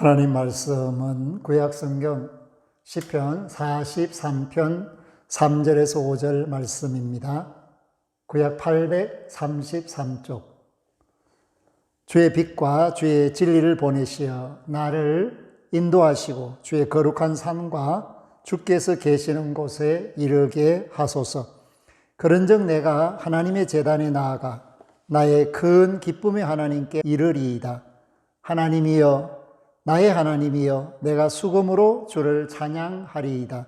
하나님 말씀은 구약성경 시편 43편 3절에서 5절 말씀입니다. 구약 833쪽. 주의 빛과 주의 진리를 보내시어 나를 인도하시고 주의 거룩한 산과 주께서 계시는 곳에 이르게 하소서. 그런즉 내가 하나님의 제단에 나아가 나의 큰 기쁨의 하나님께 이르리이다. 하나님이여, 나의 하나님이여, 내가 수금으로 주를 찬양하리이다.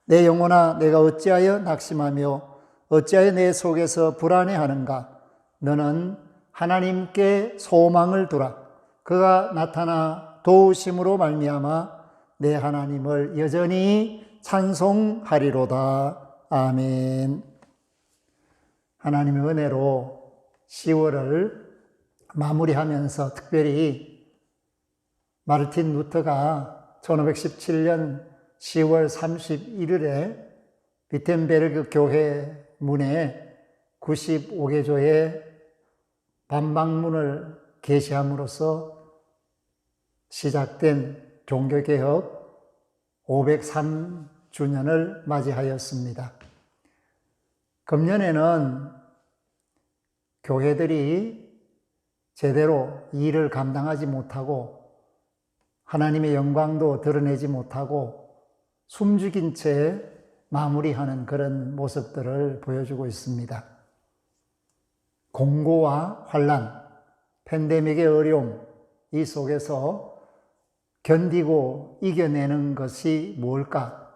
내 영혼아, 내가 어찌하여 낙심하며 어찌하여 내 속에서 불안해하는가? 너는 하나님께 소망을 두라. 그가 나타나 도우심으로 말미암아 내 하나님을 여전히 찬송하리로다. 아멘. 하나님의 은혜로 10월을 마무리하면서 특별히 마르틴 루터가 1517년 10월 31일에 비텐베르그 교회 문에 95개조의 반박문을 게시함으로써 시작된 종교개혁 503주년을 맞이하였습니다. 금년에는 교회들이 제대로 일을 감당하지 못하고 하나님의 영광도 드러내지 못하고 숨죽인 채 마무리하는 그런 모습들을 보여주고 있습니다. 공고와 환난, 팬데믹의 어려움, 이 속에서 견디고 이겨내는 것이 뭘까?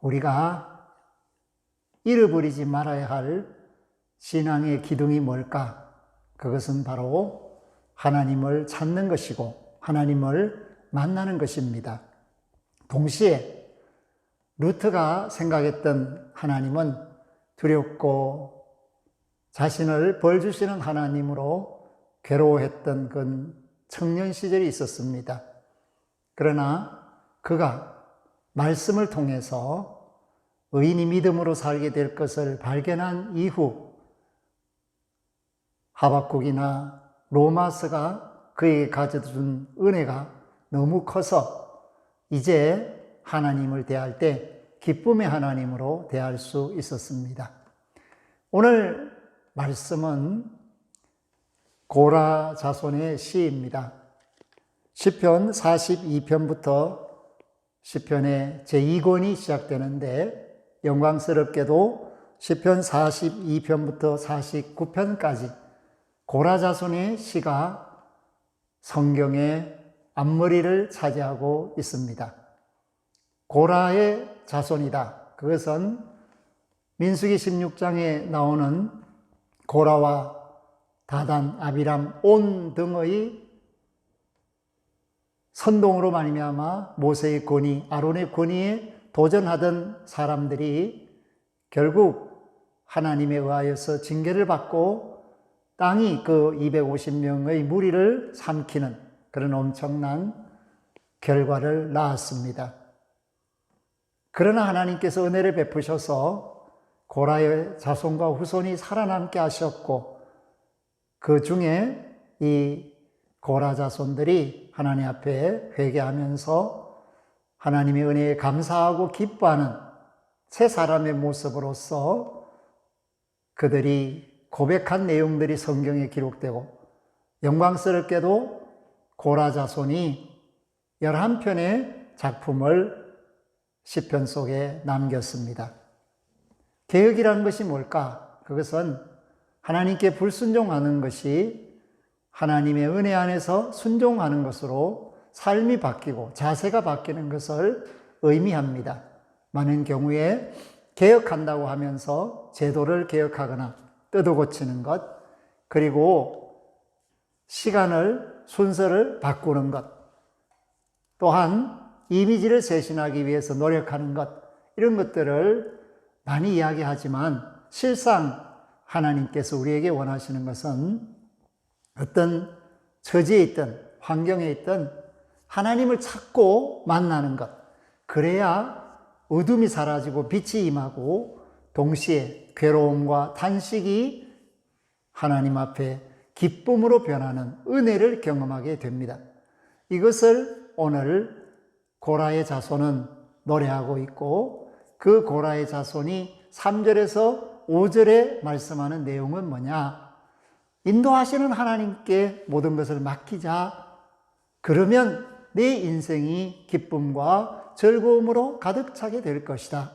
우리가 잃어버리지 말아야 할 신앙의 기둥이 뭘까? 그것은 바로 하나님을 찾는 것이고 하나님을 만나는 것입니다. 동시에 루터가 생각했던 하나님은 두렵고 자신을 벌 주시는 하나님으로 괴로워했던 그 청년 시절이 있었습니다. 그러나 그가 말씀을 통해서 의인이 믿음으로 살게 될 것을 발견한 이후 하박국이나 로마서가 그에게 가져준 은혜가 너무 커서 이제 하나님을 대할 때 기쁨의 하나님으로 대할 수 있었습니다. 오늘 말씀은 고라 자손의 시입니다. 시편 42편부터 시편의 제2권이 시작되는데 영광스럽게도 시편 42편부터 49편까지 고라 자손의 시가 성경의 앞머리를 차지하고 있습니다. 고라의 자손이다. 그것은 민수기 16장에 나오는 고라와 다단, 아비람, 온 등의 선동으로 말미암아 모세의 권위, 아론의 권위에 도전하던 사람들이 결국 하나님에 의하여서 징계를 받고 땅이 그 250명의 무리를 삼키는 그런 엄청난 결과를 낳았습니다. 그러나 하나님께서 은혜를 베푸셔서 고라의 자손과 후손이 살아남게 하셨고 그 중에 이 고라 자손들이 하나님 앞에 회개하면서 하나님의 은혜에 감사하고 기뻐하는 새 사람의 모습으로서 그들이 고백한 내용들이 성경에 기록되고 영광스럽게도 고라 자손이 11편의 작품을 시편 속에 남겼습니다. 개혁이라는 것이 뭘까? 그것은 하나님께 불순종하는 것이 하나님의 은혜 안에서 순종하는 것으로 삶이 바뀌고 자세가 바뀌는 것을 의미합니다. 많은 경우에 개혁한다고 하면서 제도를 개혁하거나 뜯어고치는 것, 그리고 시간을, 순서를 바꾸는 것, 또한 이미지를 쇄신하기 위해서 노력하는 것, 이런 것들을 많이 이야기하지만 실상 하나님께서 우리에게 원하시는 것은 어떤 처지에 있든 환경에 있든 하나님을 찾고 만나는 것, 그래야 어둠이 사라지고 빛이 임하고 동시에 괴로움과 탄식이 하나님 앞에 기쁨으로 변하는 은혜를 경험하게 됩니다. 이것을 오늘 고라의 자손은 노래하고 있고, 그 고라의 자손이 3절에서 5절에 말씀하는 내용은 뭐냐? 인도하시는 하나님께 모든 것을 맡기자. 그러면 내 인생이 기쁨과 즐거움으로 가득 차게 될 것이다.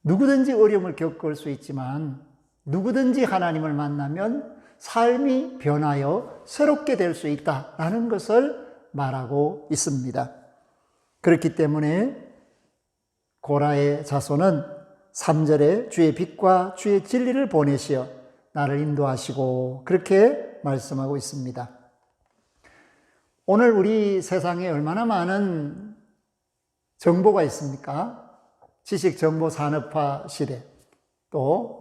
누구든지 어려움을 겪을 수 있지만 누구든지 하나님을 만나면 삶이 변하여 새롭게 될 수 있다라는 것을 말하고 있습니다. 그렇기 때문에 고라의 자손은 3절에 주의 빛과 주의 진리를 보내시어 나를 인도하시고 그렇게 말씀하고 있습니다. 오늘 우리 세상에 얼마나 많은 정보가 있습니까? 지식정보산업화 시대, 또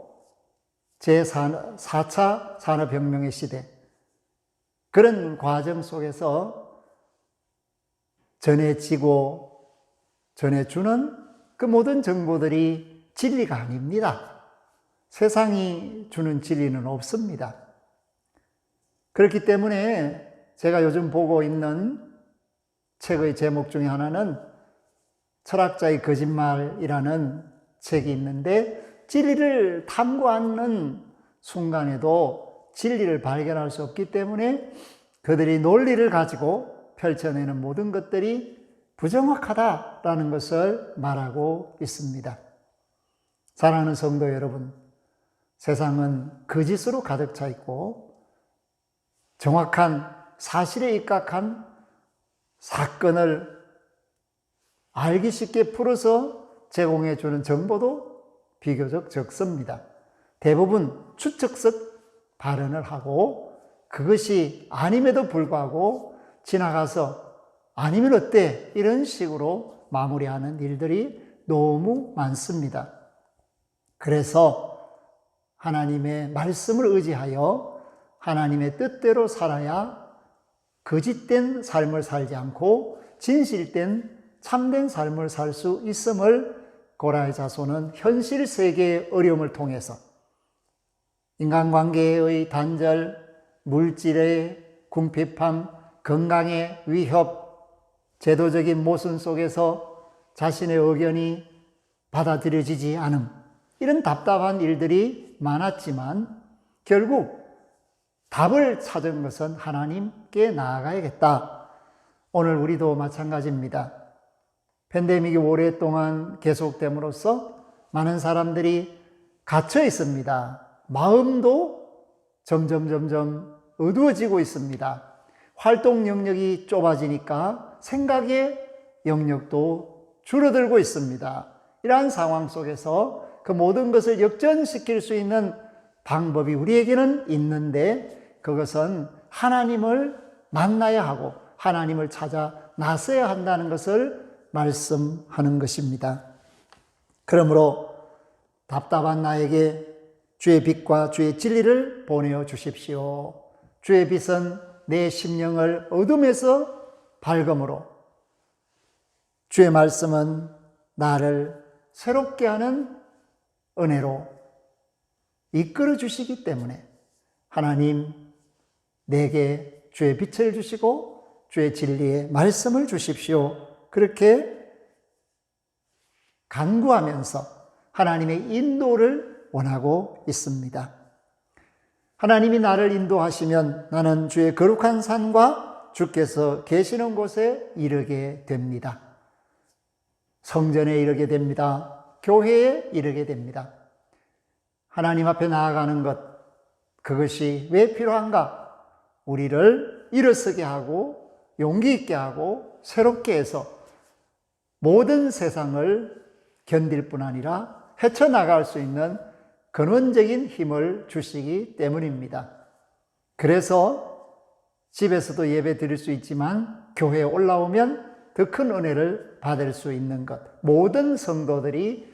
제4차 산업혁명의 시대, 그런 과정 속에서 전해지고 전해주는 그 모든 정보들이 진리가 아닙니다. 세상이 주는 진리는 없습니다. 그렇기 때문에 제가 요즘 보고 있는 책의 제목 중에 하나는 철학자의 거짓말이라는 책이 있는데, 진리를 탐구하는 순간에도 진리를 발견할 수 없기 때문에 그들이 논리를 가지고 펼쳐내는 모든 것들이 부정확하다라는 것을 말하고 있습니다. 사랑하는 성도 여러분, 세상은 거짓으로 가득 차 있고 정확한 사실에 입각한 사건을 알기 쉽게 풀어서 제공해 주는 정보도 비교적 적습니다. 대부분 추측적 발언을 하고 그것이 아님에도 불구하고 지나가서 아니면 어때? 이런 식으로 마무리하는 일들이 너무 많습니다. 그래서 하나님의 말씀을 의지하여 하나님의 뜻대로 살아야 거짓된 삶을 살지 않고 진실된 참된 삶을 살 수 있음을 고라의 자손은 현실 세계의 어려움을 통해서 인간관계의 단절, 물질의 궁핍함, 건강의 위협, 제도적인 모순 속에서 자신의 의견이 받아들여지지 않음, 이런 답답한 일들이 많았지만 결국 답을 찾은 것은 하나님께 나아가야겠다. 오늘 우리도 마찬가지입니다. 팬데믹이 오랫동안 계속됨으로써 많은 사람들이 갇혀 있습니다. 마음도 점점 어두워지고 있습니다. 활동 영역이 좁아지니까 생각의 영역도 줄어들고 있습니다. 이러한 상황 속에서 그 모든 것을 역전시킬 수 있는 방법이 우리에게는 있는데, 그것은 하나님을 만나야 하고 하나님을 찾아 나서야 한다는 것을 말씀하는 것입니다. 그러므로 답답한 나에게 주의 빛과 주의 진리를 보내어 주십시오. 주의 빛은 내 심령을 어둠에서 밝음으로, 주의 말씀은 나를 새롭게 하는 은혜로 이끌어 주시기 때문에 하나님, 내게 주의 빛을 주시고 주의 진리의 말씀을 주십시오. 그렇게 간구하면서 하나님의 인도를 원하고 있습니다. 하나님이 나를 인도하시면 나는 주의 거룩한 산과 주께서 계시는 곳에 이르게 됩니다. 성전에 이르게 됩니다. 교회에 이르게 됩니다. 하나님 앞에 나아가는 것, 그것이 왜 필요한가? 우리를 일어서게 하고 용기 있게 하고 새롭게 해서 모든 세상을 견딜 뿐 아니라 헤쳐나갈 수 있는 근원적인 힘을 주시기 때문입니다. 그래서 집에서도 예배 드릴 수 있지만 교회에 올라오면 더 큰 은혜를 받을 수 있는 것, 모든 성도들이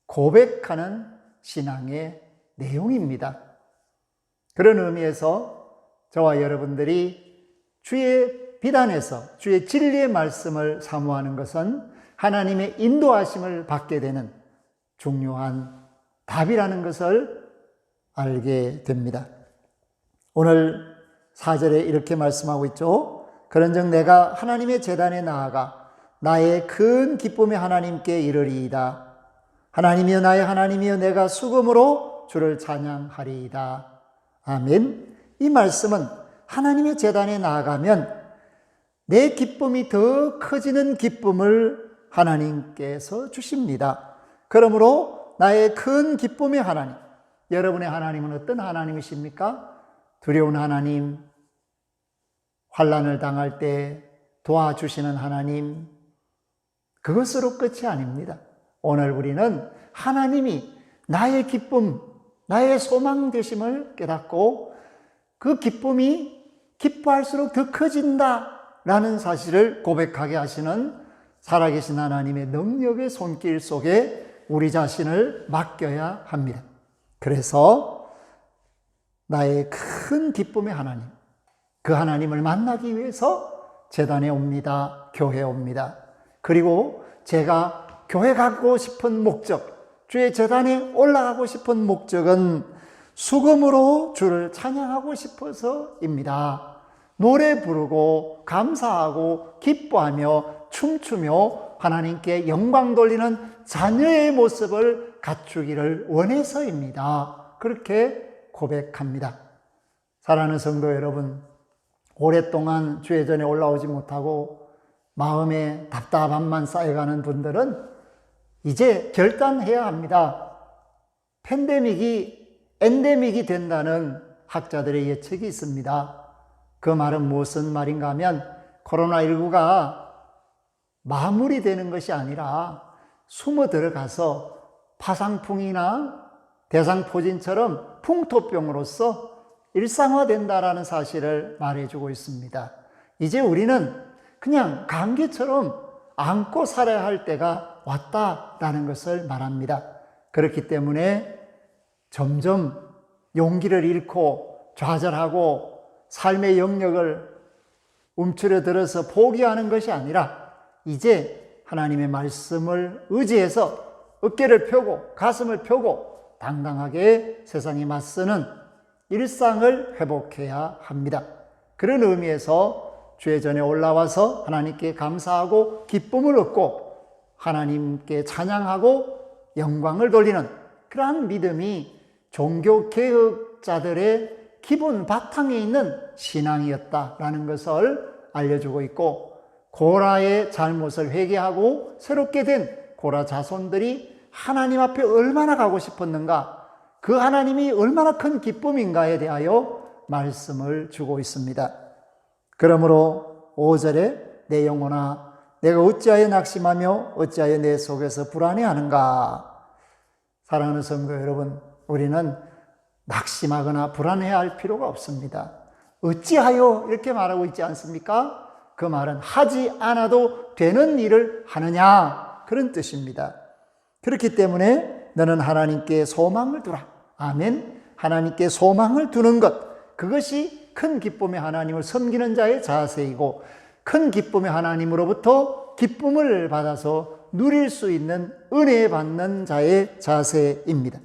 고백하는 신앙의 내용입니다. 그런 의미에서 저와 여러분들이 주의 빛 안에서 주의 진리의 말씀을 사모하는 것은 하나님의 인도하심을 받게 되는 중요한 답이라는 것을 알게 됩니다. 오늘 4절에 이렇게 말씀하고 있죠. 그런즉 내가 하나님의 제단에 나아가 나의 큰 기쁨의 하나님께 이르리이다. 하나님이여 나의 하나님이여 내가 수금으로 주를 찬양하리이다. 아멘. 이 말씀은 하나님의 제단에 나아가면 내 기쁨이 더 커지는 기쁨을 하나님께서 주십니다. 그러므로 나의 큰 기쁨의 하나님, 여러분의 하나님은 어떤 하나님이십니까? 두려운 하나님, 환난을 당할 때 도와주시는 하나님, 그것으로 끝이 아닙니다. 오늘 우리는 하나님이 나의 기쁨, 나의 소망 되심을 깨닫고 그 기쁨이 기뻐할수록 더 커진다라는 사실을 고백하게 하시는 살아계신 하나님의 능력의 손길 속에 우리 자신을 맡겨야 합니다. 그래서 나의 큰 기쁨의 하나님, 그 하나님을 만나기 위해서 제단에 옵니다. 교회에 옵니다. 그리고 제가 교회 가고 싶은 목적, 주의 제단에 올라가고 싶은 목적은 수금으로 주를 찬양하고 싶어서입니다. 노래 부르고 감사하고 기뻐하며 춤추며 하나님께 영광 돌리는 자녀의 모습을 갖추기를 원해서입니다. 그렇게 고백합니다. 사랑하는 성도 여러분, 오랫동안 주의 전에 올라오지 못하고 마음에 답답함만 쌓여가는 분들은 이제 결단해야 합니다. 엔데믹이 된다는 학자들의 예측이 있습니다. 그 말은 무슨 말인가 하면 코로나19가 마무리되는 것이 아니라 숨어 들어가서 파상풍이나 대상포진처럼 풍토병으로서 일상화된다라는 사실을 말해주고 있습니다. 이제 우리는 그냥 감기처럼 안고 살아야 할 때가 왔다라는 것을 말합니다. 그렇기 때문에 점점 용기를 잃고 좌절하고 삶의 영역을 움츠러들어서 포기하는 것이 아니라 이제 하나님의 말씀을 의지해서 어깨를 펴고 가슴을 펴고 당당하게 세상에 맞서는 일상을 회복해야 합니다. 그런 의미에서 주의 전에 올라와서 하나님께 감사하고 기쁨을 얻고 하나님께 찬양하고 영광을 돌리는 그러한 믿음이 종교개혁자들의 기본 바탕에 있는 신앙이었다라는 것을 알려주고 있고, 고라의 잘못을 회개하고 새롭게 된 고라 자손들이 하나님 앞에 얼마나 가고 싶었는가, 그 하나님이 얼마나 큰 기쁨인가에 대하여 말씀을 주고 있습니다. 그러므로 5절에 내 영혼아 내가 어찌하여 낙심하며 어찌하여 내 속에서 불안해하는가. 사랑하는 성도 여러분, 우리는 낙심하거나 불안해할 필요가 없습니다. 어찌하여 이렇게 말하고 있지 않습니까? 그 말은 하지 않아도 되는 일을 하느냐, 그런 뜻입니다. 그렇기 때문에 너는 하나님께 소망을 두라. 아멘. 하나님께 소망을 두는 것, 그것이 큰 기쁨의 하나님을 섬기는 자의 자세이고, 큰 기쁨의 하나님으로부터 기쁨을 받아서 누릴 수 있는 은혜 받는 자의 자세입니다.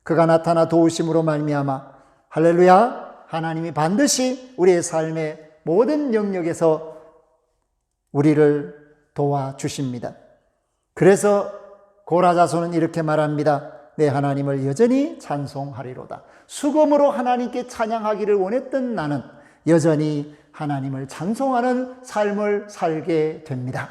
그가 나타나 도우심으로 말미암아 할렐루야, 하나님이 반드시 우리의 삶의 모든 영역에서 우리를 도와주십니다. 그래서 고라 자손은 이렇게 말합니다. 내 하나님을 여전히 찬송하리로다. 수금으로 하나님께 찬양하기를 원했던 나는 여전히 하나님을 찬송하는 삶을 살게 됩니다.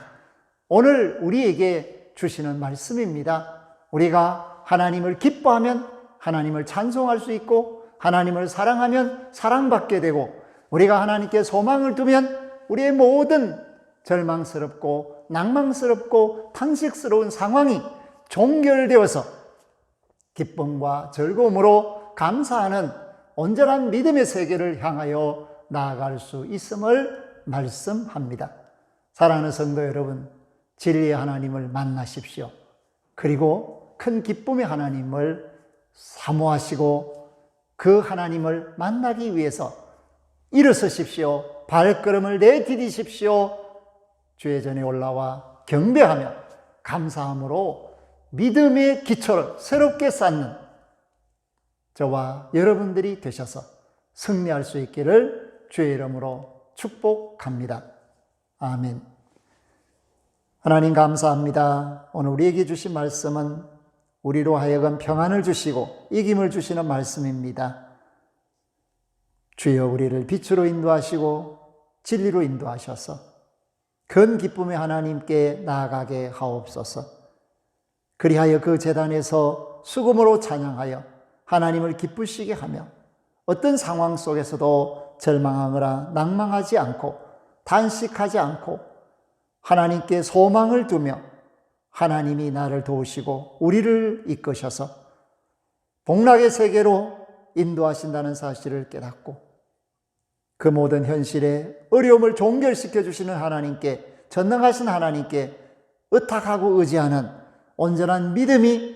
오늘 우리에게 주시는 말씀입니다. 우리가 하나님을 기뻐하면 하나님을 찬송할 수 있고, 하나님을 사랑하면 사랑받게 되고, 우리가 하나님께 소망을 두면 우리의 모든 절망스럽고 낭망스럽고 탄식스러운 상황이 종결되어서 기쁨과 즐거움으로 감사하는 온전한 믿음의 세계를 향하여 나아갈 수 있음을 말씀합니다. 사랑하는 성도 여러분, 진리의 하나님을 만나십시오. 그리고 큰 기쁨의 하나님을 사모하시고 그 하나님을 만나기 위해서 일어서십시오. 발걸음을 내디디십시오. 주의 전에 올라와 경배하며 감사함으로 믿음의 기초를 새롭게 쌓는 저와 여러분들이 되셔서 승리할 수 있기를 주의 이름으로 축복합니다. 아멘. 하나님 감사합니다. 오늘 우리에게 주신 말씀은 우리로 하여금 평안을 주시고 이김을 주시는 말씀입니다. 주여 우리를 빛으로 인도하시고 진리로 인도하셔서 큰 기쁨의 하나님께 나아가게 하옵소서. 그리하여 그 제단에서 수금으로 찬양하여 하나님을 기쁘시게 하며 어떤 상황 속에서도 절망하거나 낭망하지 않고 단식하지 않고 하나님께 소망을 두며 하나님이 나를 도우시고 우리를 이끄셔서 복락의 세계로 인도하신다는 사실을 깨닫고 그 모든 현실에 어려움을 종결시켜 주시는 하나님께, 전능하신 하나님께 의탁하고 의지하는 온전한 믿음이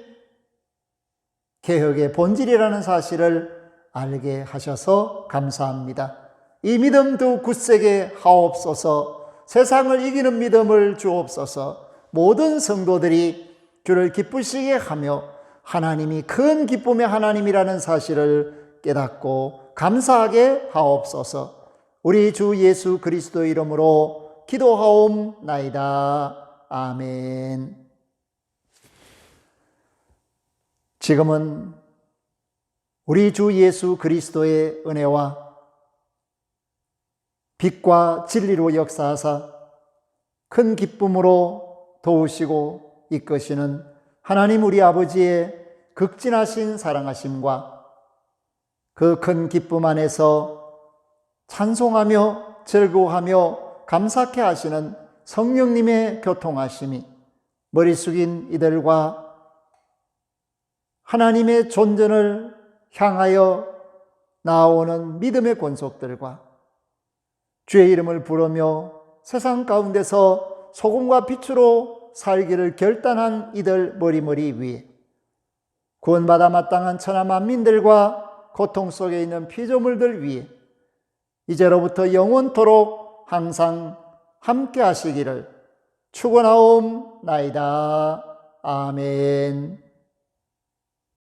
개혁의 본질이라는 사실을 알게 하셔서 감사합니다. 이 믿음도 굳세게 하옵소서. 세상을 이기는 믿음을 주옵소서. 모든 성도들이 주를 기쁘시게 하며 하나님이 큰 기쁨의 하나님이라는 사실을 깨닫고 감사하게 하옵소서. 우리 주 예수 그리스도의 이름으로 기도하옵나이다. 아멘. 지금은 우리 주 예수 그리스도의 은혜와 빛과 진리로 역사하사 큰 기쁨으로 도우시고 이끄시는 하나님 우리 아버지의 극진하신 사랑하심과 그 큰 기쁨 안에서 찬송하며 즐거워하며 감사케 하시는 성령님의 교통하심이 머리 숙인 이들과 하나님의 존전을 향하여 나오는 믿음의 권속들과 주의 이름을 부르며 세상 가운데서 소금과 빛으로 살기를 결단한 이들 머리머리 위에 구원받아 마땅한 천하 만민들과 고통 속에 있는 피조물들 위에 이제로부터 영원토록 항상 함께 하시기를 축원하옵나이다. 아멘.